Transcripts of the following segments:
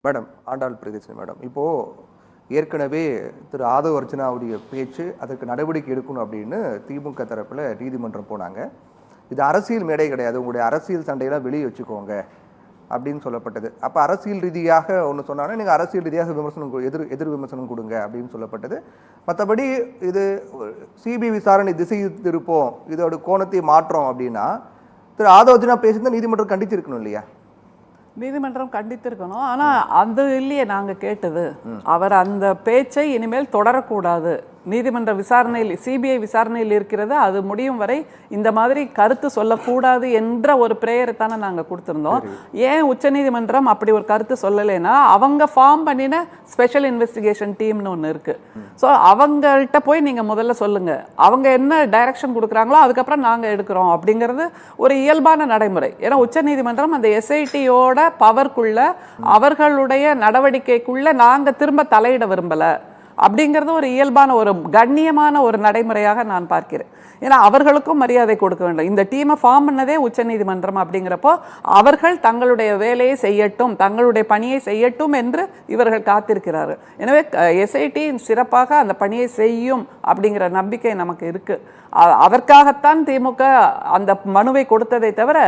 Madam Andal Priyadarshini madam, இப்போது ஏற்கனவே திரு ஆதவ் அர்ஜுனாவுடைய பேச்சு அதற்கு நடவடிக்கை எடுக்கணும் அப்படின்னு திமுக தரப்பில் நீதிமன்றம் போனாங்க. இது அரசியல் மேடை கிடையாது, உங்களுடைய அரசியல் சண்டையெல்லாம் வெளியே வச்சுக்கோங்க அப்படின்னு சொல்லப்பட்டது. அப்போ அரசியல் ரீதியாக ஒன்று சொன்னாங்கன்னா நீங்கள் அரசியல் ரீதியாக விமர்சனம் எதிர் விமர்சனம் கொடுங்க அப்படின்னு சொல்லப்பட்டது. மற்றபடி இது சிபிஐ விசாரணை திசை திருப்போம், இதோட கோணத்தை மாற்றோம் அப்படின்னா திரு ஆதவ் அர்ஜுனா பேசுறது நீதிமன்றம் கண்டிச்சிருக்கணும் இல்லையா? நீதிமன்றம் கண்டித்திருக்கணும். ஆனால் அது இல்லையே நாங்கள் கேட்டது. அவர் அந்த பேச்சை இனிமேல் தொடரக்கூடாது, நீதிமன்ற விசாரணையில் சிபிஐ விசாரணையில் இருக்கிறது, அது முடியும் வரை இந்த மாதிரி கருத்து சொல்லக்கூடாது என்ற ஒரு பிரேயரை தானே நாங்கள் கொடுத்துருந்தோம். ஏன் உச்சநீதிமன்றம் அப்படி ஒரு கருத்து சொல்லலைன்னா, அவங்க ஃபார்ம் பண்ணின ஸ்பெஷல் இன்வெஸ்டிகேஷன் டீம்னு ஒன்று இருக்கு. ஸோ அவங்கள்ட்ட போய் நீங்கள் முதல்ல சொல்லுங்க, அவங்க என்ன டைரக்ஷன் கொடுக்குறாங்களோ அதுக்கப்புறம் நாங்கள் எடுக்கிறோம் அப்படிங்கிறது ஒரு இயல்பான நடைமுறை. ஏன்னா உச்சநீதிமன்றம் அந்த எஸ்ஐடியோட பவர்க்குள்ள அவர்களுடைய நடவடிக்கைக்குள்ள நாங்கள் திரும்ப தலையிட விரும்பலை அப்படிங்கிறது ஒரு இயல்பான ஒரு கண்ணியமான ஒரு நடைமுறையாக நான் பார்க்கிறேன். ஏன்னா அவர்களுக்கும் மரியாதை கொடுக்க வேண்டும். இந்த டீமை ஃபார்ம் பண்ணதே உச்சநீதிமன்றம் அப்படிங்கிறப்போ அவர்கள் தங்களுடைய வேலையை செய்யட்டும், தங்களுடைய பணியை செய்யட்டும் என்று இவர்கள் காத்திருக்கிறார்கள். எனவே எஸ்ஐடி சிறப்பாக அந்த பணியை செய்யும் அப்படிங்கிற நம்பிக்கை நமக்கு இருக்கு. அதற்காகத்தான் திமுக அந்த மனுவை கொடுத்ததை தவிர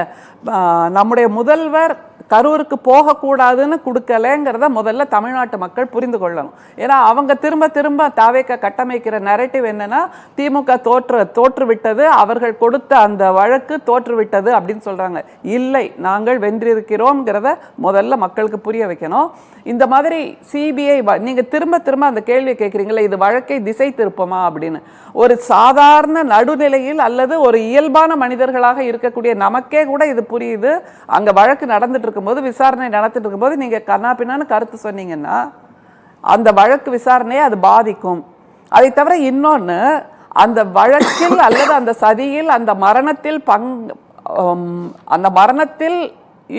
நம்முடைய முதல்வர் கரூருக்கு போகக்கூடாதுன்னு கொடுக்கலைங்கிறத முதல்ல தமிழ்நாட்டு மக்கள் புரிந்து கொள்ளணும். ஏன்னா அவங்க திரும்ப திரும்ப தாவேக்க கட்டமைக்கிற நரேட்டிவ் என்னன்னா, திமுக தோற்றுவிட்டது, அவர்கள் கொடுத்த அந்த வழக்கு தோற்றுவிட்டது அப்படின்னு சொல்றாங்க. இல்லை, நாங்கள் வென்றிருக்கிறோம்ங்கிறத முதல்ல மக்களுக்கு புரிய வைக்கணும். இந்த மாதிரி சிபிஐ நீங்க திரும்ப திரும்ப அந்த கேள்வியை கேட்குறீங்களே, இது வழக்கை திசை திருப்பமா அப்படின்னு. ஒரு சாதாரண நடுநிலையில் அல்லது ஒரு இயல்பான மனிதர்களாக இருக்கக்கூடிய நமக்கே கூட இது புரியுது. அங்க வழக்கு நடந்துட்டு இருக்கும்போது, விசாரணை நடத்திட்டு இருக்கும்போது நீங்க கண்ணாபின்னான்னு கருத்து சொன்னீங்கன்னா அந்த வழக்கு விசாரணையை அது பாதிக்கும். அதை தவிர இன்னொன்று, அந்த வழக்கில் அல்லது அந்த சதியில் அந்த மரணத்தில்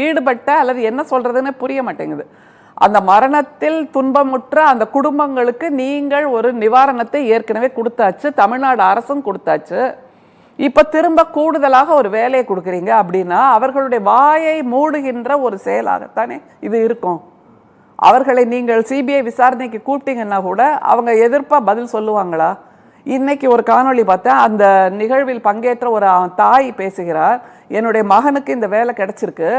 ஈடுபட்ட அல்லது என்ன சொல்றதுன்னு புரிய மாட்டேங்குது, அந்த மரணத்தில் துன்பமுற்ற அந்த குடும்பங்களுக்கு நீங்கள் ஒரு நிவாரணத்தை ஏற்கனவே கொடுத்தாச்சு, தமிழ்நாடு அரசும் கொடுத்தாச்சு. இப்போ திரும்ப கூடுதலாக ஒரு வேலையை கொடுக்குறீங்க அப்படின்னா அவர்களுடைய வாயை மூடுகின்ற ஒரு செயலாகத்தானே இது இருக்கும். அவர்களை நீங்கள் சிபிஐ விசாரணைக்கு கூப்பிட்டீங்கன்னா கூட அவங்க எதிர்ப்பாக பதில் சொல்லுவாங்களா? இன்னைக்கு ஒரு காணொளி பார்த்தேன், அந்த நிகழ்வில் பங்கேற்ற ஒரு தாய் பேசுகிறார், என்னுடைய மகனுக்கு இந்த வேலை கிடைச்சிருக்கு,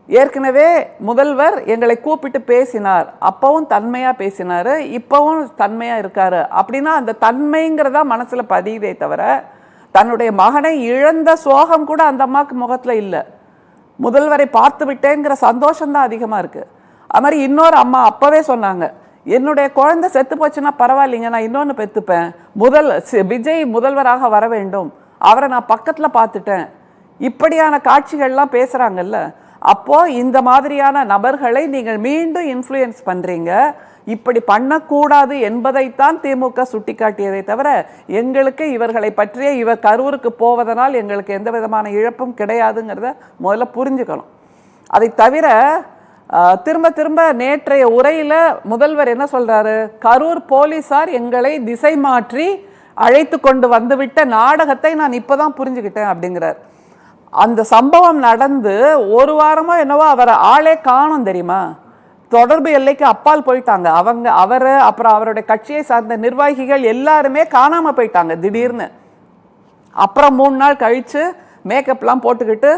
ஏற்கனவே முதல்வர் எங்களை கூப்பிட்டு பேசினார், அப்பவும் தன்மையா பேசினாரு, இப்பவும் தன்மையா இருக்காரு அப்படின்னா அந்த தன்மைங்கிறதா மனசுல பதியுதே தவிர தன்னுடைய மகனை இழந்த சோகம் கூட அந்த அம்மாவுக்கு முகத்துல இல்லை. முதல்வரை பார்த்து விட்டேங்கிற சந்தோஷம்தான் அதிகமா இருக்கு. அது மாதிரி இன்னொரு அம்மா அப்பவே சொன்னாங்க, என்னுடைய குழந்தை செத்து போச்சுன்னா பரவாயில்லைங்க, நான் இன்னொன்று பெற்றுப்பேன், விஜய் முதல்வராக வர வேண்டும், அவரை நான் பக்கத்துல பார்த்துட்டேன், இப்படியான காட்சிகள்லாம் பேசுறாங்கல்ல. அப்போ இந்த மாதிரியான நபர்களை நீங்கள் மீண்டும் இன்ஃப்ளூயன்ஸ் பண்றீங்க. இப்படி பண்ணக்கூடாது என்பதைத்தான் திமுக சுட்டிக்காட்டியதை தவிர எங்களுக்கு இவர்களை பற்றிய இவர் கரூருக்கு போவதனால் எங்களுக்கு எந்த விதமான இழப்பும் கிடையாதுங்கிறத முதல்ல புரிஞ்சுக்கணும். அதை தவிர திரும்ப திரும்ப நேற்றைய உரையில முதல்வர் என்ன சொல்றாரு, கரூர் போலீசார் எங்களை திசை மாற்றி அழைத்து கொண்டு வந்துவிட்ட நாடகத்தை நான் இப்பதான் புரிஞ்சுக்கிட்டேன் அப்படிங்கிறார். அந்த சம்பவம் நடந்து ஒரு வாரமோ என்னவோ அவர் ஆளே காணும் தெரியுமா, தொடர்பு எல்லைக்கு அப்பால் போயிட்டாங்க. அவரு அப்புறம் அவருடைய கட்சியை சார்ந்த நிர்வாகிகள் எல்லாருமே காணாம போயிட்டாங்க திடீர்னு. அப்புறம் 3 நாள் கழிச்சு மேக்கப்லாம் போட்டுக்கிட்டு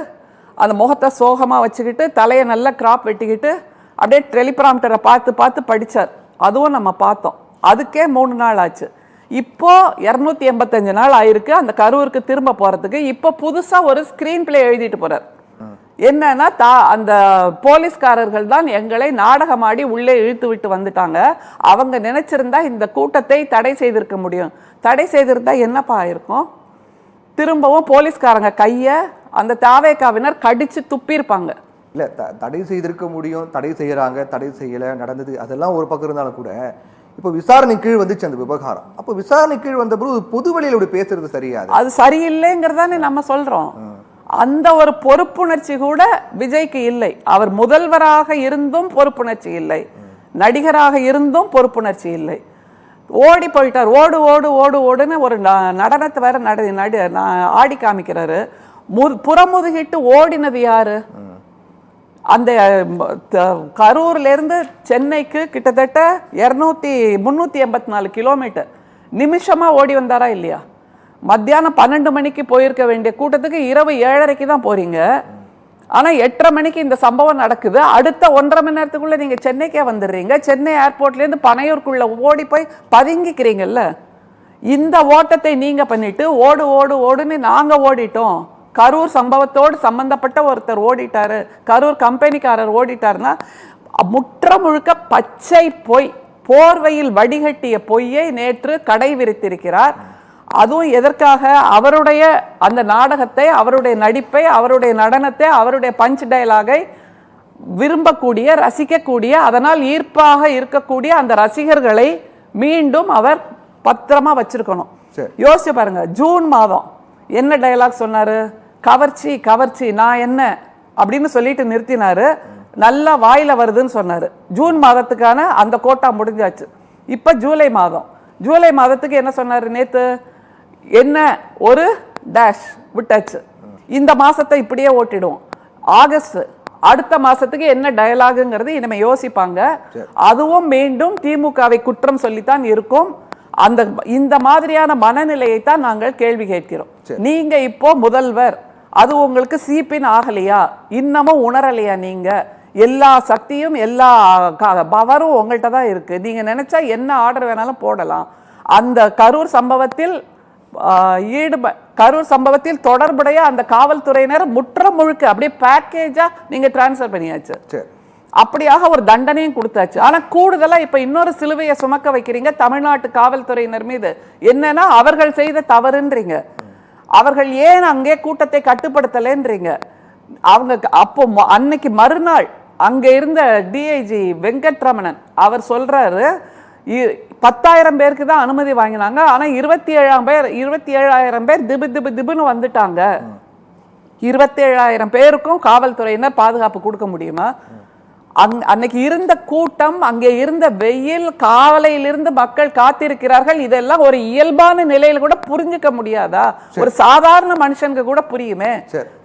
அந்த முகத்தை சோகமாக வச்சுக்கிட்டு தலையை நல்லா கிராப் வெட்டிக்கிட்டு அப்படியே டெலிபிராம்டரை பார்த்து பார்த்து படித்தார். அதுவும் நம்ம பார்த்தோம். அதுக்கே 3 நாள் ஆச்சு. இப்போ 285 நாள் ஆயிருக்கு அந்த கரூருக்கு திரும்ப போறதுக்கு. இப்போ புதுசா ஒரு ஸ்கிரீன் பிளே எழுதிட்டு போறார். என்னன்னா, அந்த போலீஸ்காரர்கள் தான் எங்களை நாடகமாடி உள்ளே இழுத்து விட்டு வந்துட்டாங்க, அவங்க நினைச்சிருந்தா இந்த கூட்டத்தை தடை செய்திருக்க முடியும். தடை செய்திருந்தா என்னப்பா இருக்கும், திரும்பவும் போலீஸ்காரங்க கைய அந்த தாவேக்காவினர் கடிச்சு துப்பியிருப்பாங்க. இல்ல, தடை செய்திருக்க முடியும், தடை செய்யறாங்க, தடை செய்யல, நடந்தது அதெல்லாம் ஒரு பக்கம் இருந்தாலும் கூட இப்போ விசாரணை கீழ் வந்துச்சு அந்த விவகாரம். அப்போ விசாரணை கீழ் வந்த போது பொது வழியில பேசுறது சரியாது, அது சரியில்லைங்கிறதானே நம்ம சொல்றோம். அந்த ஒரு பொறுப்புணர்ச்சி கூட விஜய்க்கு இல்லை. அவர் முதல்வராக இருந்தும் பொறுப்புணர்ச்சி இல்லை, நடிகராக இருந்தும் பொறுப்புணர்ச்சி இல்லை. ஓடி போயிட்டார், ஓடு ஓடு ஓடு ஓடுன்னு ஒரு நடனத்தை வேற ஆடி காமிக்கிறாரு. புறமுதுகிட்டு ஓடினது யாரு? அந்த கரூர்லேருந்து சென்னைக்கு கிட்டத்தட்ட 384 கிலோமீட்டர் நிமிஷமாக ஓடி வந்தாரா இல்லையா? மத்தியானம் 12 மணிக்கு போயிருக்க வேண்டிய கூட்டத்துக்கு இரவு 7:30க்கு தான் போறீங்க. ஆனால் 8:30 மணிக்கு இந்த சம்பவம் நடக்குது. அடுத்த 1.5 மணி நேரத்துக்குள்ளே நீங்கள் சென்னைக்கே வந்துடுறீங்க. சென்னை ஏர்போர்ட்லேருந்து பனையூருக்குள்ளே ஓடி போய் பதுங்கிக்கிறீங்கல்ல. இந்த ஓட்டத்தை நீங்கள் பண்ணிட்டு ஓடு ஓடு ஓடுன்னு நாங்கள் ஓடிட்டோம். கரூர் சம்பவத்தோடு சம்பந்தப்பட்ட ஒருத்தர் ஓடிட்டாரு, கரூர் கம்பெனிக்காரர் ஓடிட்டாருன்னா முற்ற முழுக்க பச்சை பொய், போர்வையில் வடிகட்டிய பொய்யை நேற்று கடை விரித்திருக்கிறார். அதுவும் எதற்காக? அவருடைய அந்த நாடகத்தை, அவருடைய நடிப்பை, அவருடைய நடனத்தை, அவருடைய பஞ்ச் டயலாகை விரும்பக்கூடிய, ரசிக்கக்கூடிய, அதனால் ஈர்ப்பாக இருக்கக்கூடிய அந்த ரசிகர்களை மீண்டும் அவர் பத்திரமா வச்சிருக்கணும். யோசிச்சு பாருங்க, ஜூன் மாதம் என்ன டயலாக் சொன்னாரு? கவர்ச்சி கவர்ச்சி நான் என்ன அப்படின்னு சொல்லிட்டு நிறுத்தினாரு. நல்லா வாயில வருதுன்னு சொன்னாரு. ஜூன் மாதத்துக்கான அந்த கோட்டா முடிஞ்சாச்சு. இப்ப ஜூலை மாதம், ஜூலை மாதத்துக்கு என்ன சொன்னாரு நேத்து? என்ன ஒரு டேஷ் விட்டாச்சு. இந்த மாசத்தை இப்படியே ஓட்டிடுவோம். ஆகஸ்ட் அடுத்த மாசத்துக்கு என்ன டயலாகுங்கிறது இனிமே யோசிப்பாங்க. அதுவும் மீண்டும் திமுகவை குற்றம் சொல்லித்தான் இருக்கும். இந்த மாதிரியான மனநிலையை தான் நாங்கள் கேள்வி கேட்கிறோம். நீங்க இப்போ முதல்வர், அது உங்களுக்கு சீப்பின் ஆகலையா? இன்னமும் உணரலையா? நீங்க எல்லா சக்தியும் எல்லா பவரும் உங்கள்கிட்ட தான் இருக்கு. நீங்க நினைச்சா என்ன ஆர்டர் வேணாலும் போடலாம். அந்த கரூர் சம்பவத்தில் தொடர்புடைய அந்த காவல்துறையினர் முற்ற முழுக்க அப்படியே பேக்கேஜா நீங்க டிரான்ஸ்ஃபர் பண்ணியாச்சு. அப்படியாக ஒரு தண்டனையும் கொடுத்தாச்சு. ஆனா கூடுதலா இப்ப இன்னொரு சிலுவையை சுமக்க வைக்கிறீங்க தமிழ்நாட்டு காவல்துறையினர் மீது. என்னன்னா அவர்கள் செய்த தவறுன்றீங்க. அவர்கள் ஏன் அங்கே கூட்டத்தை கட்டுப்படுத்தலைன்றீங்க. அவங்க அப்போ அன்னைக்கு மறுநாள் அங்க இருந்த டிஐஜி வெங்கட்ரமணன் அவர் சொல்றாரு 10,000 பேருக்கு தான் அனுமதி வாங்கினாங்க. ஆனா 27,000 பேர் திபுன்னு வந்துட்டாங்க. 27,000 பேருக்கும் காவல்துறையினர் பாதுகாப்பு கொடுக்க முடியுமா? அன்னைக்கு இருந்த கூட்டம், அங்கே இருந்த வெயில், காவலையிலிருந்து மக்கள் காத்திருக்கிறார்கள். இதெல்லாம் ஒரு இயல்பான நிலையில கூட புரிஞ்சுக்க முடியாதா? ஒரு சாதாரண மனுஷனுக்கு கூட புரியுமே.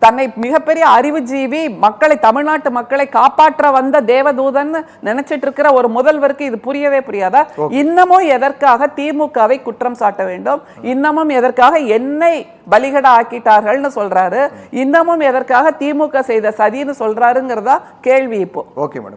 தன்னை மிகப்பெரிய அறிவுஜீவி, மக்களை, தமிழ்நாட்டு மக்களை காப்பாற்ற வந்த தேவதூதன் நினைச்சிட்டு இருக்கிற ஒரு முதல்வருக்கு இது புரியவே புரியாதா? இன்னமும் எதற்காக திமுகவை குற்றம் சாட்ட வேண்டும்? இன்னமும் எதற்காக என்னை பலிகடா ஆக்கிட்டார்கள்னு சொல்றாரு? இன்னமும் எதற்காக திமுக செய்த சதின்னு சொல்றாருங்கிறதா கேள்வி இப்போ. ஓகே.